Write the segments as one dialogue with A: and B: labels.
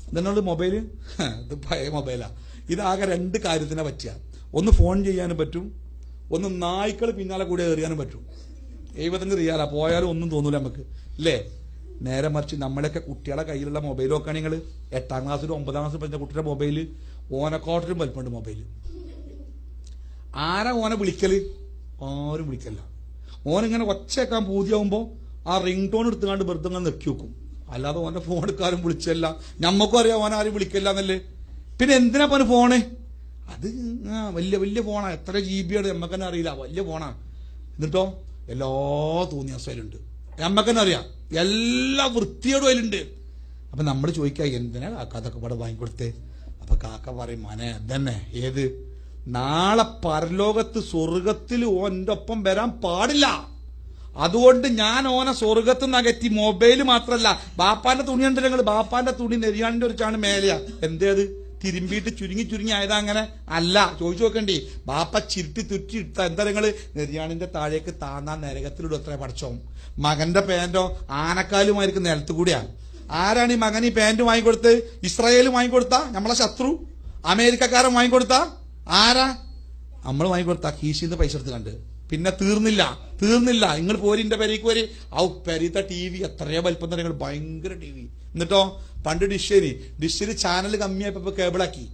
A: ഇതെന്നുള്ള mobile ഇത് പഴയ മൊബൈലാ. ഇതാകെ 2 കാര്യത്തിനെ പറ്റുക. ഒന്ന് ഫോൺ ചെയ്യാനും പറ്റും, ഒന്ന് നായ്ക്കൾ പിന്നാലെ കൂടെ എറിയാനും പറ്റും. 75 റിയാലാ, പോയാലും ഒന്നും തോന്നൂല നമുക്ക് അല്ലേ. നേരെ മറിച്ച് നമ്മളൊക്കെ കുട്ടികളെ കയ്യിലുള്ള മൊബൈൽ നോക്കുകയാണ് നിങ്ങൾ. 8ാം ക്ലാസ്സിലും 9ാം ക്ലാസ്സിലും പഠിച്ച കുട്ടിയുടെ മൊബൈല് ഓനക്കോട്ടിലും വലിപ്പമുണ്ട് മൊബൈല്. ആരാ ഓനെ വിളിക്കല്? ആരും വിളിക്കല്ല. ഓനിങ്ങനെ ഒച്ചയേക്കാൻ പൂതിയാവുമ്പോൾ ആ റിംഗ് ടോൺ എടുത്തുകൊണ്ട് വെറുതെ ഇങ്ങനെ നെക്കി വെക്കും. അല്ലാതെ ഓന്റെ ഫോൺ എടുക്കാരും വിളിച്ചല്ല. ഞമ്മക്കും അറിയാം ഓൻ ആരും വിളിക്കില്ല എന്നല്ലേ. പിന്നെ എന്തിനാ പോന് ഫോണ്? അത് വലിയ വലിയ ഫോണാ, എത്ര GB ആണ് നമ്മക്ക് തന്നെ അറിയില്ല, വലിയ ഫോണാ. എന്നിട്ടോ എല്ലാ തോന്നിയ അവസ്ഥയിലുണ്ട്, നമ്മക്ക് തന്നെ അറിയാം, എല്ലാ വൃത്തിയോടും അതിലുണ്ട്. അപ്പൊ നമ്മൾ ചോദിക്കുക എന്തിനാ കാക്ക അതൊക്കെ ഇവിടെ വാങ്ങിക്കൊടുത്തേ? അപ്പൊ കാക്ക പറയും മനെ അതന്നെ ഏത് നാളെ പരലോകത്ത് സ്വർഗത്തിൽ ഓന്റെ ഒപ്പം വരാൻ പാടില്ല, അതുകൊണ്ട് ഞാൻ ഓനെ സ്വർഗത്ത് നിന്ന് അകറ്റി. മൊബൈല് മാത്രല്ല, ബാപ്പാന്റെ തുണി ഉണ്ട് നിങ്ങൾ, ബാപ്പാന്റെ തുണി നെരിയാണിന്റെ ഒരു ചാണ് മേലെയാ. എന്തേത് തിരുമ്പിയിട്ട് ചുരുങ്ങി ആയതാ അങ്ങനെ അല്ല, ചോദിച്ചു നോക്കണ്ടി. ബാപ്പ ചിരുട്ടി തുറ്റി ഇട്ട എന്താ നിങ്ങള് നെരിയാണിന്റെ താഴേക്ക് താന്നാ നരകത്തിലിടും എത്ര പഠിച്ചോ. മകന്റെ പാന്റോ ആനക്കാലുമായിരിക്കും നിലത്ത് കൂടിയാ. ആരാണ് ഈ മകൻ ഈ പാന്റ് വാങ്ങിക്കൊടുത്ത്? ഇസ്രായേൽ വാങ്ങിക്കൊടുത്ത നമ്മളെ ശത്രു, അമേരിക്കക്കാരൻ വാങ്ങിക്കൊടുത്ത ആരാ? നമ്മൾ വാങ്ങിക്കൊടുത്ത കീശിന്ന് പൈസ എടുത്ത് കണ്ട്. പിന്നെ തീർന്നില്ല. നിങ്ങൾ പോരിന്റെ പെരേക്ക് പോരി. ഔ പെരീത്ത TV എത്രയോ വലിപ്പം തന്നെ, നിങ്ങൾ ഭയങ്കര TV. എന്നിട്ടോ പണ്ട് ഡിഷിന് ചാനൽ കമ്മിയായപ്പോ കേബിളാക്കി.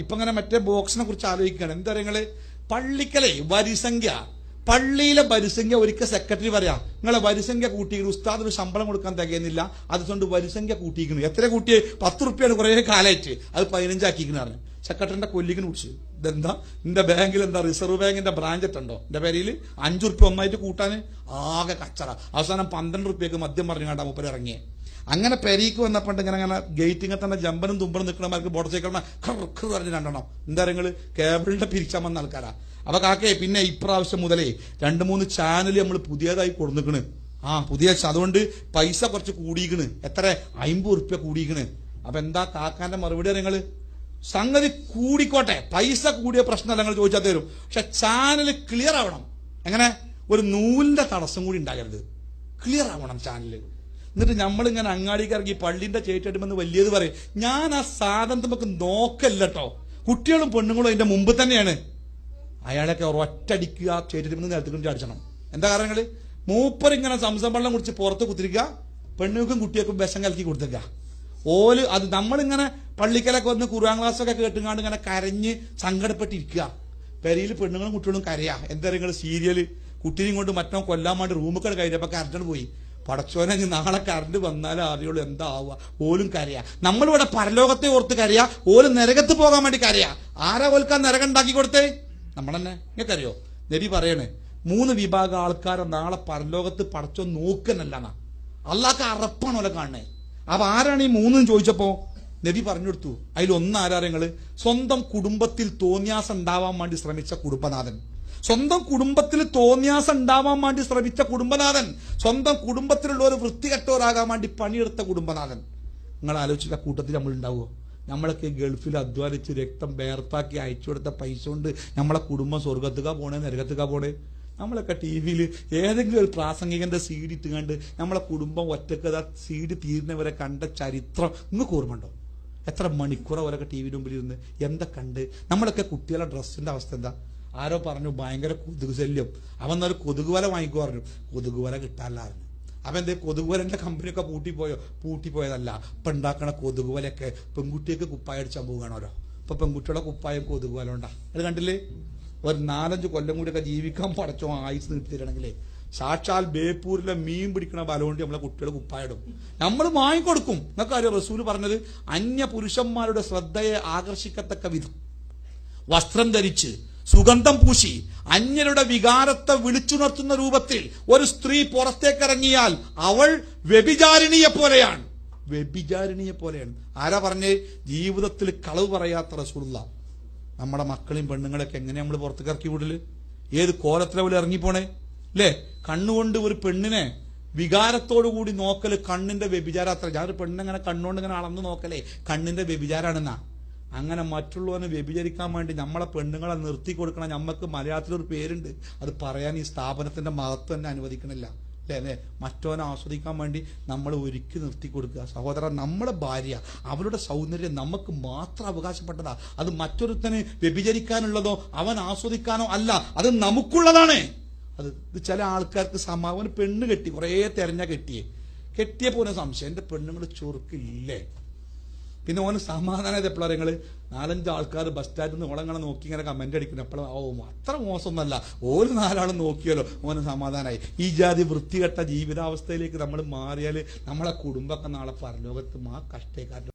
A: ഇപ്പൊ ഇങ്ങനെ മറ്റേ ബോക്സിനെ കുറിച്ച് ആലോചിക്കുകയാണ്. എന്താ നിങ്ങള് പള്ളിക്കലെ വരിസംഖ്യ, പള്ളിയിലെ വരിസംഖ്യ ഒരിക്കൽ സെക്രട്ടറി പറയാ നിങ്ങളെ വരിസംഖ്യ കൂട്ടിയിരിക്കുന്നു, ഉസ്താദിന് ശമ്പളം കൊടുക്കാൻ തികയുന്നില്ല, അതുകൊണ്ട് വരിസംഖ്യ കൂട്ടിയിരിക്കുന്നു. എത്ര കൂട്ടിയെ? 10 റുപ്യാണ് കുറെ കാലമായിട്ട്, അത് 15 ആക്കിയിരിക്കുന്നു. സെക്രട്ടറിന്റെ കൊല്ലിക്കിന് കുടിച്ച് ഇതെന്താ എന്റെ ബാങ്കിൽ എന്താ റിസർവ് ബാങ്കിന്റെ ബ്രാഞ്ചറ്റ് ഉണ്ടോ എന്റെ പേരിൽ? 5 റുപ്യ ഒന്നായിട്ട് കൂട്ടാന് ആകെ കച്ചറ. അവസാനം 12 റുപ്യക്ക് മദ്യം പറഞ്ഞാണ്ടാ മൂപ്പര് ഇറങ്ങിയേ. അങ്ങനെ പെരീക്ക് വന്നപ്പോണ്ട് ഇങ്ങനെ ഗേറ്റിങ്ങ തന്നെ ജമ്പനും തുമ്പനും നിൽക്കണമാർക്ക് മോട്ടോർ സൈക്കിളിനെ പറഞ്ഞ് രണ്ടെണ്ണം. എന്താ നിങ്ങള് കേബിളിന്റെ പിരിച്ചാൻ വന്ന ആൾക്കാരാ. അപ്പൊ കാക്കേ പിന്നെ ഇപ്രാവശ്യം മുതലേ 2-3 ചാനൽ നമ്മൾ പുതിയതായി കൊടുന്നിക്കണ്. പുതിയ, അതുകൊണ്ട് പൈസ കുറച്ച് കൂടിയിക്കണ്. എത്ര? 50 റുപ്യ കൂടിയിക്കണ്. അപ്പൊ എന്താ കാക്കാന്റെ മറുപടി? നിങ്ങള് സംഗതി കൂടിക്കോട്ടെ, പൈസ കൂടിയ പ്രശ്നമല്ല, നിങ്ങൾ ചോദിച്ചാൽ തരും. പക്ഷെ ചാനൽ ക്ലിയർ ആവണം. എങ്ങനെ? ഒരു നൂലിന്റെ തടസ്സം കൂടി ഉണ്ടാകരുത്, ക്ലിയർ ആവണം ചാനല്. എന്നിട്ട് നമ്മളിങ്ങനെ അങ്ങാടിക്ക് ഇറങ്ങി പള്ളിന്റെ ചേറ്റെടുമെന്ന് വലിയത് പറയും. ഞാൻ ആ സാധനത്തെ നമുക്ക് നോക്കല്ലോ. കുട്ടികളും പെണ്ണുങ്ങളും അതിന്റെ മുമ്പ് തന്നെയാണ്. അയാളൊക്കെ ഒറ്റടിക്കുക, ചേറ്റെടുമെന്ന് നിലത്തുകൊണ്ട് അടിച്ചണം. എന്താ കാരണങ്ങള്? മൂപ്പരിങ്ങനെ സംസം വെള്ളം കുടിച്ച് പുറത്ത് കുത്തിരിക്കുക, പെണ്ണുങ്ങൾക്കും കുട്ടികൾക്കും വിഷം കലക്കി കൊടുത്തേക്കുക. ഓല് അത് നമ്മളിങ്ങനെ പള്ളിക്കലൊക്കെ വന്ന് ഖുർആൻ ക്ലാസ്സൊക്കെ കേട്ടുങ്ങാണ്ട് ഇങ്ങനെ കരഞ്ഞ് സങ്കടപ്പെട്ടിരിക്കുക. പെരയിൽ പെണ്ണുങ്ങളും കുട്ടികളും കരയാ. എന്താ നിങ്ങൾ സീരിയല് കുട്ടിനെയും കൊണ്ട് മറ്റോ കൊല്ലാൻ വേണ്ടി റൂമൊക്കെ കയറിയപ്പോ കറണ്ട് പോയി. പടച്ചോനെ നാളെ കറണ്ട് വന്നാലേ അറിയുള്ളൂ എന്താ ആവുക. ഓലും കരയാ. നമ്മളിവിടെ പരലോകത്തെ ഓർത്ത് കരയാ, ഓലും നരകത്ത് പോകാൻ വേണ്ടി കരയാ. ആരാ ഓൽക്കാൻ നരകം ഉണ്ടാക്കി കൊടുത്തേ? നമ്മളെന്നെ. നിങ്ങൾക്കറിയോ നബി പറയണേ 3 വിഭാഗം ആൾക്കാരെ നാളെ പരലോകത്ത് പടച്ചോ നോക്കുന്നല്ലാന്നാ. അള്ളാഹ്ക്ക് അറപ്പാണ് ഓലെ കാണണേ. അപ്പൊ ആരാണ് ഈ 3 ചോദിച്ചപ്പോ നബി പറഞ്ഞു കൊടുത്തു. അതിലൊന്ന് ആരാരങ്ങള്? സ്വന്തം കുടുംബത്തിൽ തോന്നിയാസം ഉണ്ടാവാൻ വേണ്ടി ശ്രമിച്ച കുടുംബനാഥൻ. സ്വന്തം കുടുംബത്തിൽ തോന്നിയാസം ഉണ്ടാവാൻ വേണ്ടി ശ്രമിച്ച കുടുംബനാഥൻ. സ്വന്തം കുടുംബത്തിലുള്ള ഒരു വൃത്തികെട്ടവരാകാൻ വേണ്ടി പണിയെടുത്ത കുടുംബനാഥൻ. നിങ്ങൾ ആലോചിച്ചിട്ട് ആ കൂട്ടത്തിൽ നമ്മൾ ഉണ്ടാവുമോ? നമ്മളൊക്കെ ഗൾഫിൽ അധ്വാനിച്ച് രക്തം വേർപ്പാക്കി അയച്ചു കൊടുത്ത പൈസ കൊണ്ട് നമ്മളെ കുടുംബം സ്വർഗത്തുക പോണേ നരകത്തുക പോണേ? നമ്മളൊക്കെ TV ഏതെങ്കിലും ഒരു പ്രാസംഗികന്റെ CD ഇട്ടുകൊണ്ട് നമ്മളെ കുടുംബം ഒറ്റക്ക് CD തീരുന്നവരെ കണ്ട ചരിത്രം നിങ്ങൾക്ക് ഓർമ്മയുണ്ടോ? എത്ര മണിക്കൂർ അവരൊക്കെ TV മുമ്പിൽ ഇരുന്ന് എന്താ കണ്ട്? നമ്മളൊക്കെ കുട്ടികളുടെ ഡ്രസ്സിന്റെ അവസ്ഥ എന്താ? ആരോ പറഞ്ഞു ഭയങ്കര കൊതുക് ശല്യം. അവൻ ഒരു കൊതുക് വല വാങ്ങിക്കു പറഞ്ഞു. കൊതുക് വല കിട്ടാനില്ലായിരുന്നു. അപ്പൊ എന്തേ കൊതുക് വലന്റെ കമ്പനിയൊക്കെ പൂട്ടിപ്പോയതല്ല. ഇപ്പൊ ഉണ്ടാക്കണ കൊതുക് വലയൊക്കെ പെൺകുട്ടിയൊക്കെ കുപ്പായ അടിച്ചാൻ പോവുകയാണോരോ. ഇപ്പൊ പെൺകുട്ടികളുടെ കുപ്പായം കൊതുക് വല ഉണ്ടാ. അത് കണ്ടില്ലേ? ഒരു 4-5 കൊല്ലം കൂടിയൊക്കെ ജീവിക്കാൻ പടച്ചോ ആയുസ് നിർത്തിയിട്ടാണെങ്കിലേ സാക്ഷാൽ ബേപ്പൂരിലെ മീൻ പിടിക്കണ ബലം കൊണ്ട് നമ്മളെ കുട്ടികൾ കുപ്പായിടും. നമ്മൾ വാങ്ങിക്കൊടുക്കും. നിങ്ങൾക്കറിയോ റസൂല് പറഞ്ഞത്? അന്യ പുരുഷന്മാരുടെ ശ്രദ്ധയെ ആകർഷിക്കത്തക്ക വിധം വസ്ത്രം ധരിച്ച് സുഗന്ധം പൂശി അന്യരുടെ വികാരത്തെ വിളിച്ചുണർത്തുന്ന രൂപത്തിൽ ഒരു സ്ത്രീ പുറത്തേക്കിറങ്ങിയാൽ അവൾ വ്യഭിചാരിണിയെ പോലെയാണ്. ആരാ പറഞ്ഞേ? ജീവിതത്തിൽ കളവ് പറയാത്ത റസൂലുള്ളാഹ്. നമ്മുടെ മക്കളെയും പെണ്ണുങ്ങളൊക്കെ എങ്ങനെ നമ്മൾ പുറത്തേക്ക് ഇറക്കി വിടല്? ഏത് കോലത്തിലെ ഇറങ്ങിപ്പോണേ അല്ലേ? കണ്ണുകൊണ്ട് ഒരു പെണ്ണിനെ വികാരത്തോടു കൂടി നോക്കല് കണ്ണിന്റെ വ്യഭിചാരം അത്ര. ഞാനൊരു പെണ്ണിനെ കണ്ണുകൊണ്ട് ഇങ്ങനെ അളന്ന് നോക്കലേ കണ്ണിന്റെ വ്യഭിചാരാണെന്നാ. അങ്ങനെ മറ്റുള്ളവനെ വ്യഭിചരിക്കാൻ വേണ്ടി നമ്മളെ പെണ്ണുങ്ങളെ നിർത്തി കൊടുക്കണം. നമുക്ക് മലയാളത്തിലൊരു പേരുണ്ട്, അത് പറയാൻ ഈ സ്ഥാപനത്തിന്റെ മഹത്വം തന്നെ അനുവദിക്കണില്ല. അല്ലേ? മറ്റവനെ ആസ്വദിക്കാൻ വേണ്ടി നമ്മൾ ഒരുക്കി നിർത്തി കൊടുക്കുക. സഹോദരൻ, നമ്മുടെ ഭാര്യ, അവരുടെ സൗന്ദര്യം നമുക്ക് മാത്രം അവകാശപ്പെട്ടതാ. അത് മറ്റൊരുത്തന് വ്യഭിചരിക്കാനുള്ളതോ അവൻ ആസ്വദിക്കാനോ അല്ല, അത് നമുക്കുള്ളതാണ്. അത് ചില ആൾക്കാർക്ക് അവന് പെണ്ണ് കെട്ടി, കുറേ തെരഞ്ഞ കെട്ടിയ പോലെ സംശയം, എന്റെ പെണ്ണുങ്ങൾ ചൊറുക്കില്ലേ? പിന്നെ ഓന് സമാധാനം എപ്പോഴാണ്? നിങ്ങള് 4-5 ആൾക്കാർ ബസ് സ്റ്റാൻഡിൽ നിന്ന് ഓളങ്ങനെ നോക്കി ഇങ്ങനെ കമന്റ് അടിക്കുന്നു. എപ്പോഴും അത്ര മോശമൊന്നല്ല, ഓര് 4 ആളും നോക്കിയാലോ ഓന് സമാധാനമായി. ഈ ജാതി വൃത്തികെട്ട ജീവിതാവസ്ഥയിലേക്ക് നമ്മൾ മാറിയാൽ നമ്മളെ കുടുംബമൊക്കെ നാളെ പരലോകത്ത് കഷ്ടേക്കാരുടെ